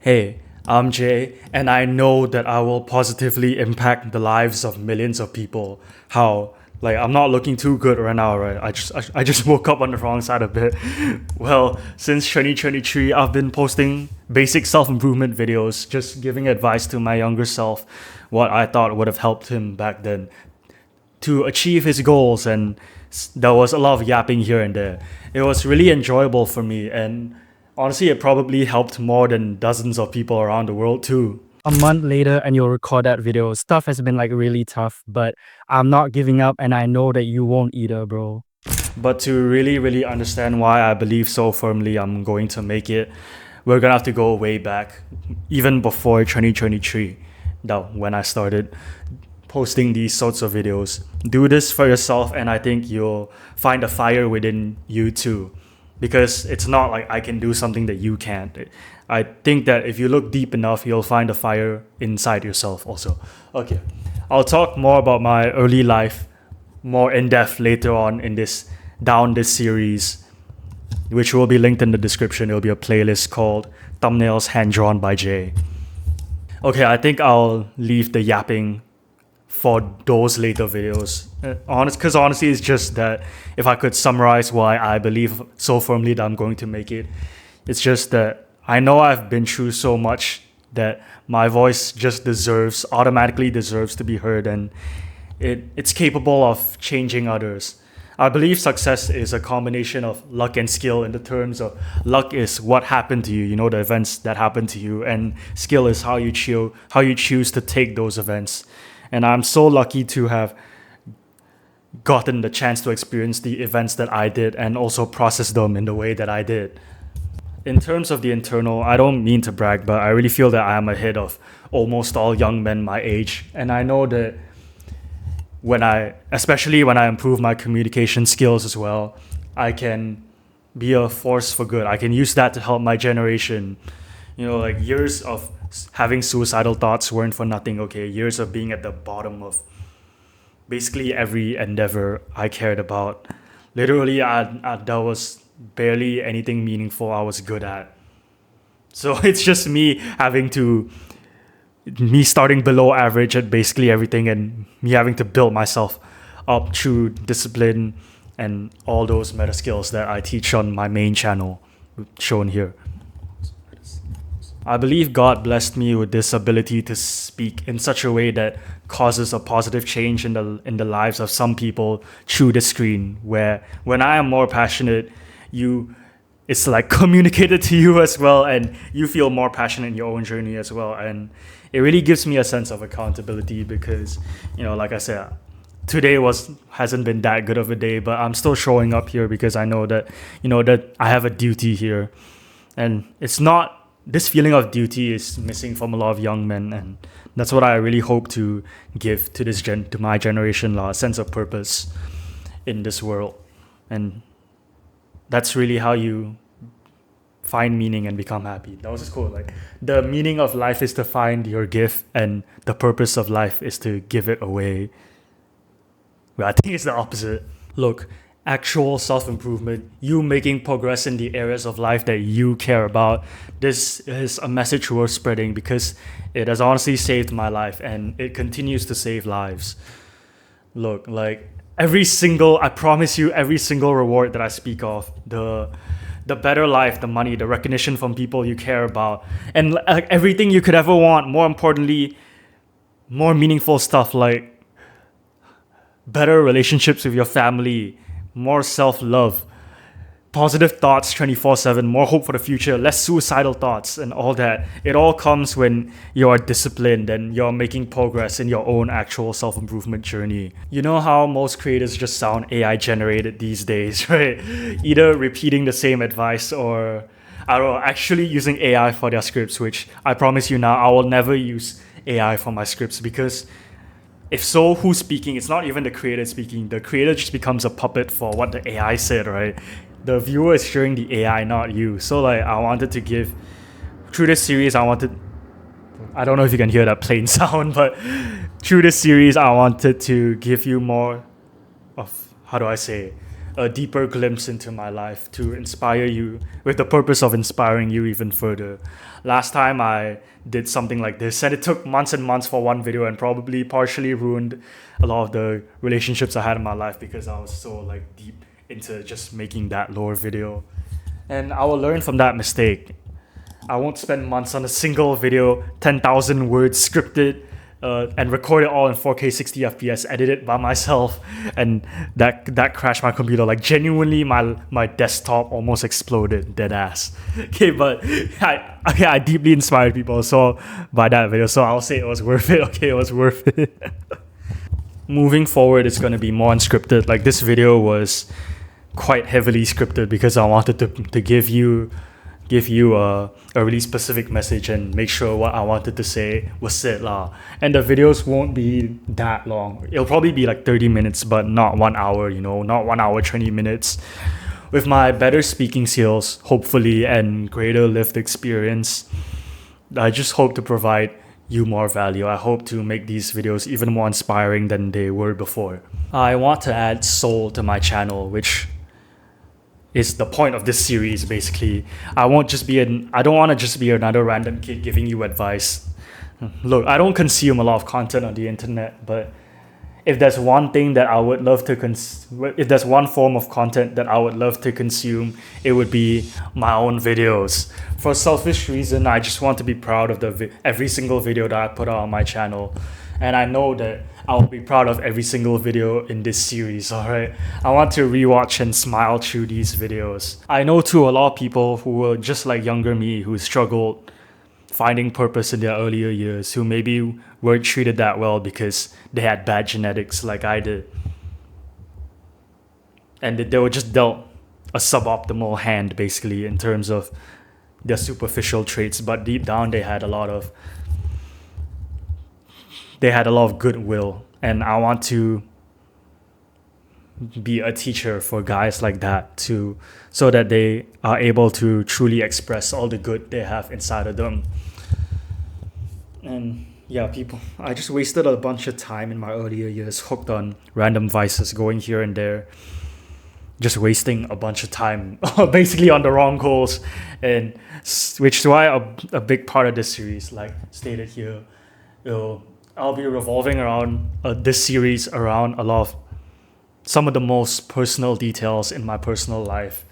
Hey, I'm Jay, and I know that I will positively impact the lives of millions of people. How? Like, I'm not looking too good right now, right? I just woke up on the wrong side of it. Well, since 2023, I've been posting basic self-improvement videos, just giving advice to my younger self, what I thought would have helped him back then to achieve his goals, and there was a lot of yapping here and there. It was really enjoyable for me, and honestly it probably helped more than dozens of people around the world too. A month later and you'll record that video. Stuff has been like really tough, but I'm not giving up and I know that you won't either, bro. But to really understand why I believe so firmly I'm going to make it, we're gonna have to go way back, even before 2023, that when I started posting these sorts of videos. Do this for yourself, and I think you'll find a fire within you too. Because it's not like I can do something that you can't. I think that if you look deep enough, you'll find a fire inside yourself also. Okay, I'll talk more about my early life more in depth later on in this series, which will be linked in the description. It'll be a playlist called Thumbnails Hand Drawn by Jay. Okay, I think I'll leave the yapping for those later videos. Because honestly, it's just that if I could summarize why I believe so firmly that I'm going to make it, it's just that I know I've been through so much that my voice just automatically deserves to be heard, and it's capable of changing others. I believe success is a combination of luck and skill, in the terms of luck is what happened to you, the events that happened to you, and skill is how you choose to take those events. And I'm so lucky to have gotten the chance to experience the events that I did and also process them in the way that I did. In terms of the internal, I don't mean to brag, but I really feel that I am ahead of almost all young men my age. And I know that especially when I improve my communication skills as well, I can be a force for good. I can use that to help my generation. Like years of having suicidal thoughts weren't for nothing, okay? Years of being at the bottom of basically every endeavor I cared about. Literally, there was barely anything meaningful I was good at. So it's just me starting below average at basically everything, and me having to build myself up through discipline and all those meta skills that I teach on my main channel, shown here. I believe God blessed me with this ability to speak in such a way that causes a positive change in the lives of some people through the screen. Where when I am more passionate, it's like communicated to you as well, and you feel more passionate in your own journey as well. And it really gives me a sense of accountability because, like I said, today hasn't been that good of a day, but I'm still showing up here because I know that, that I have a duty here. And it's not, this feeling of duty is missing from a lot of young men, and that's what I really hope to give to to my generation, a sense of purpose in this world. And that's really how you find meaning and become happy. That was just cool. Like, the meaning of life is to find your gift, and the purpose of life is to give it away. Well, I think it's the opposite. Look, actual self-improvement, you making progress in the areas of life that you care about, this is a message worth spreading because it has honestly saved my life, and it continues to save lives. Look, like I promise you, every single reward that I speak of, the better life, the money, the recognition from people you care about, and like everything you could ever want, more importantly, more meaningful stuff like better relationships with your family, more self-love, positive thoughts 24/7, more hope for the future, less suicidal thoughts, and all that. It all comes when you're disciplined and you're making progress in your own actual self-improvement journey. You know how most creators just sound AI generated these days, right? Either repeating the same advice or, I don't know, actually using AI for their scripts, which I promise you now, I will never use AI for my scripts, because if so, who's speaking? It's not even the creator speaking. The creator just becomes a puppet for what the AI said, right? The viewer is hearing the AI, not you. So like, through this series, I don't know if you can hear that plane sound, but through this series, I wanted to give you more of, how do I say, a deeper glimpse into my life to inspire you with the purpose of inspiring you even further. Last time I did something like this, and it took months and months for one video and probably partially ruined a lot of the relationships I had in my life because I was so like deep into just making that lore video. And I will learn from that mistake. I won't spend months on a single video, 10,000 words scripted, and record it all in 4K 60 FPS, edit it by myself, and that crashed my computer. Like genuinely, my desktop almost exploded, dead ass. Okay, but I deeply inspired people so by that video, so I'll say it was worth it. Okay, it was worth it. Moving forward, it's gonna be more unscripted. Like this video was quite heavily scripted because I wanted to give you a really specific message and make sure what I wanted to say was said lah. And the videos won't be that long. It'll probably be like 30 minutes, but not 1 hour, not 1 hour, 20 minutes. With my better speaking skills, hopefully, and greater lived experience, I just hope to provide you more value. I hope to make these videos even more inspiring than they were before. I want to add soul to my channel, which is the point of this series. Basically, I don't want to just be another random kid giving you advice. Look, I don't consume a lot of content on the internet, but if there's one thing that I would love to if there's one form of content that I would love to consume, it would be my own videos. For a selfish reason, I just want to be proud of every single video that I put out on my channel, and I know that I'll be proud of every single video in this series, alright? I want to rewatch and smile through these videos. I know too a lot of people who were just like younger me who struggled finding purpose in their earlier years, who maybe weren't treated that well because they had bad genetics like I did. And they were just dealt a suboptimal hand basically in terms of their superficial traits, but deep down they had a lot of goodwill, and I want to be a teacher for guys like that too, so that they are able to truly express all the good they have inside of them. And yeah, I just wasted a bunch of time in my earlier years hooked on random vices, going here and there, just wasting a bunch of time basically on the wrong goals, and which is why a big part of this series, like stated here, I'll be revolving around this series around a lot of some of the most personal details in my personal life.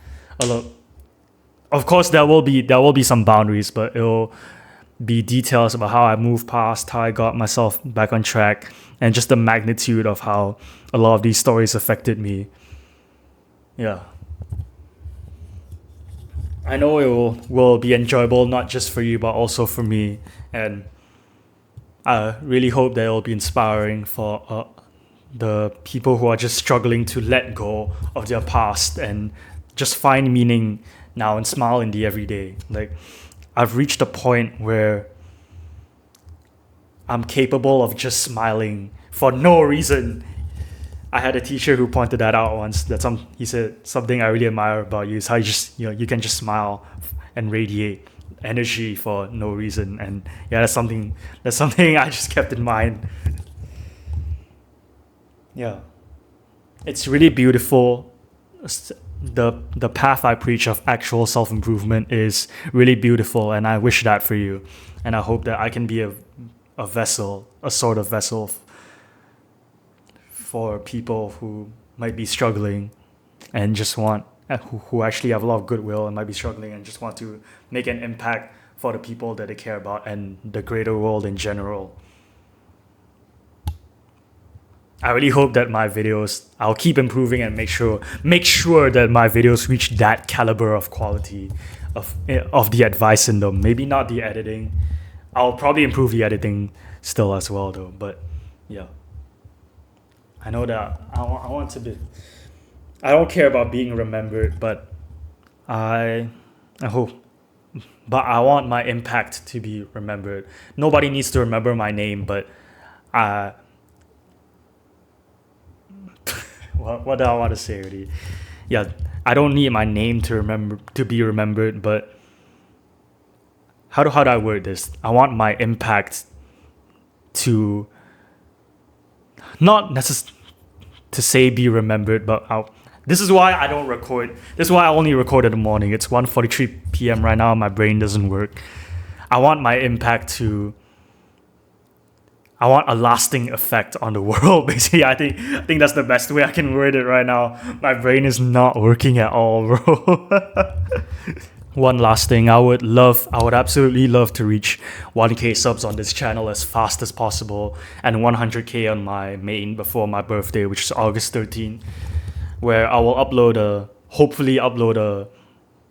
Of course, there will be some boundaries, but it'll be details about how I moved past, how I got myself back on track, and just the magnitude of how a lot of these stories affected me. Yeah. I know it will be enjoyable not just for you but also for me, and I really hope that it will be inspiring for the people who are just struggling to let go of their past and just find meaning now and smile in the everyday. Like, I've reached a point where I'm capable of just smiling for no reason. I had a teacher who pointed that out once. He said something I really admire about you is how you can just smile and radiate energy for no reason. And yeah, that's something I just kept in mind. Yeah, it's really beautiful. The path I preach of actual self-improvement is really beautiful, and I wish that for you, and I hope that I can be a vessel, a sort of vessel for people who might be struggling and just want who actually have a lot of goodwill and might be struggling and just want to make an impact for the people that they care about and the greater world in general. I really hope that my videos, I'll keep improving and make sure that my videos reach that caliber of quality of the advice in them. Maybe not the editing. I'll probably improve the editing still as well though, but yeah. I know that I want to be, I don't care about being remembered, but I hope, but I want my impact to be remembered. Nobody needs to remember my name, but what do I want to say already? Yeah, I don't need my name to be remembered, but how do I word this? I want my impact to not necessarily to say be remembered, but This is why I don't record. This is why I only record in the morning. It's 1:43 p.m. right now. My brain doesn't work. I want my impact to. I want a lasting effect on the world. Basically, I think that's the best way I can word it right now. My brain is not working at all, bro. One last thing, I would absolutely love to reach 1K subs on this channel as fast as possible, and 100K on my main before my birthday, which is August 13th, where I will hopefully upload a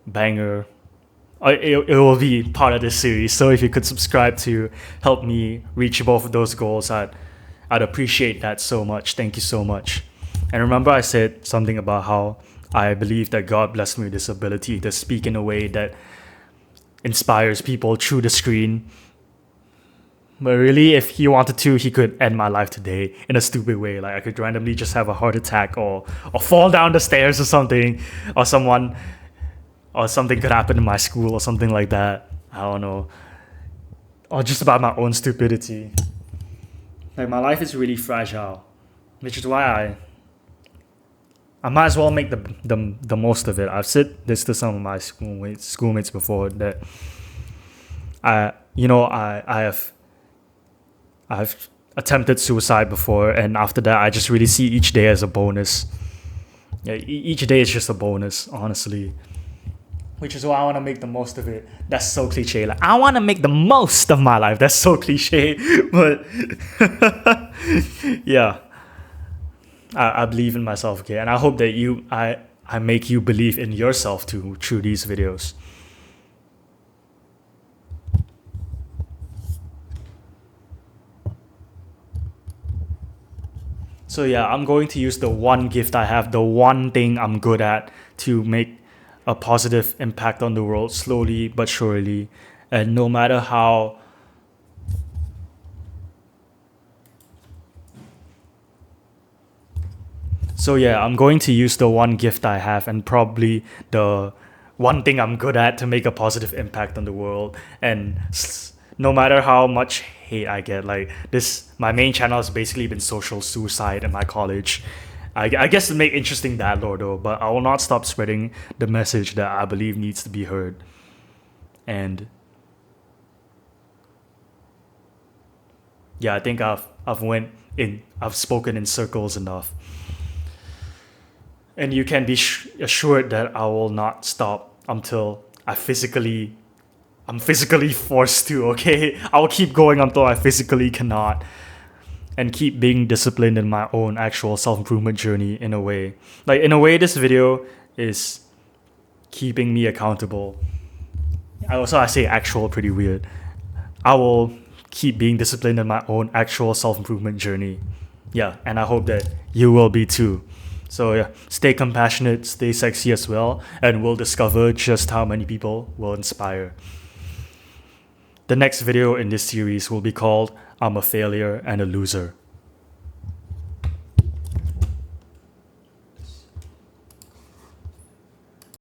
banger. It will be part of this series. So if you could subscribe to help me reach both of those goals, I'd appreciate that so much. Thank you so much. And remember, I said something about how I believe that God blessed me with this ability to speak in a way that inspires people through the screen. But really, if he wanted to, he could end my life today in a stupid way. Like I could randomly just have a heart attack or fall down the stairs or something, or something could happen in my school or something like that. I don't know. Or just about my own stupidity. Like my life is really fragile, which is why I might as well make the most of it. I've said this to some of my schoolmates before that I've attempted suicide before, and after that I just really see each day as a bonus. Yeah, each day is just a bonus, honestly. Which is why I want to make the most of it. That's so cliche. Like, I want to make the most of my life. That's so cliche. But yeah, I believe in myself, okay? And I hope that I make you believe in yourself too through these videos. So yeah, I'm going to use the one gift I have, the one thing I'm good at, to make a positive impact on the world slowly but surely. And no matter how So yeah, I'm going to use the one gift I have and probably the one thing I'm good at to make a positive impact on the world. And no matter how much hate I get, like my main channel has basically been social suicide in my college. I guess to make interesting that lore though, but I will not stop spreading the message that I believe needs to be heard. And yeah, I think I've spoken in circles enough. And you can be assured that I will not stop until I'm physically forced to, okay? I will keep going until I physically cannot, and keep being disciplined in my own actual self-improvement journey in a way. Like, in a way, this video is keeping me accountable. I say actual pretty weird. I will keep being disciplined in my own actual self-improvement journey. Yeah, and I hope that you will be too. So yeah, stay compassionate, stay sexy as well, and we'll discover just how many people will inspire. The next video in this series will be called I'm a Failure and a Loser.